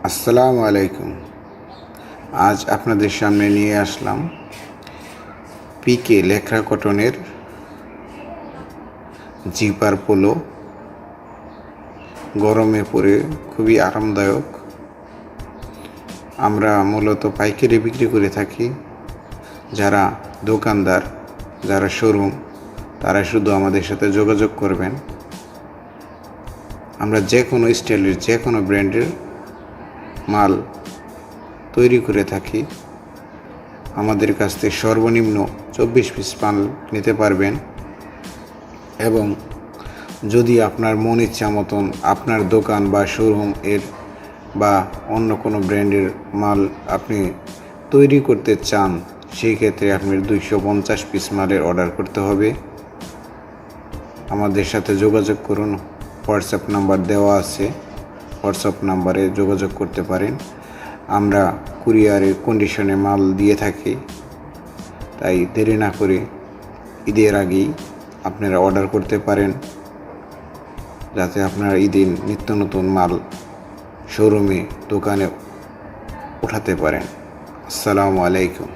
আসসালামু আলাইকুম। আজ আপনাদের সামনে নিয়ে আসলাম পিকে লেকরা কটনের জিপার পোলো। গরমে পরে খুবই আরামদায়ক। আমরা মূলত পাইকারি বিক্রি করে থাকি। যারা দোকানদার, যারা শোরুম, তারা শুধু আমাদের সাথে যোগাযোগ করবেন। আমরা যে কোনো স্টাইলের, যে কোনো ব্র্যান্ডের মাল তৈরি করে থাকি। আমাদের কাছ থেকে সর্বনিম্ন 24 পিস মাল নিতে পারবেন এবং যদি আপনার মন ইচ্ছা মতন আপনার দোকান বা শোরুম এর বা অন্য কোনো ব্র্যান্ডের মাল আপনি তৈরি করতে চান, সেই ক্ষেত্রে আপনি 250 পিস মালের অর্ডার করতে হবে। আমাদের সাথে যোগাযোগ করুন। হোয়াটসঅ্যাপ নাম্বার দেওয়া আছে, হোয়াটসঅ্যাপ নাম্বারে যোগাযোগ করতে পারেন। আমরা কুরিয়ারের কন্ডিশনে মাল দিয়ে থাকি, তাই দেরি না করে ঈদের আগেই আপনারা অর্ডার করতে পারেন, যাতে আপনারা ঈদের নিত্য নতুন মাল শোরুমে, দোকানে উঠাতে পারেন। আসসালামু আলাইকুম।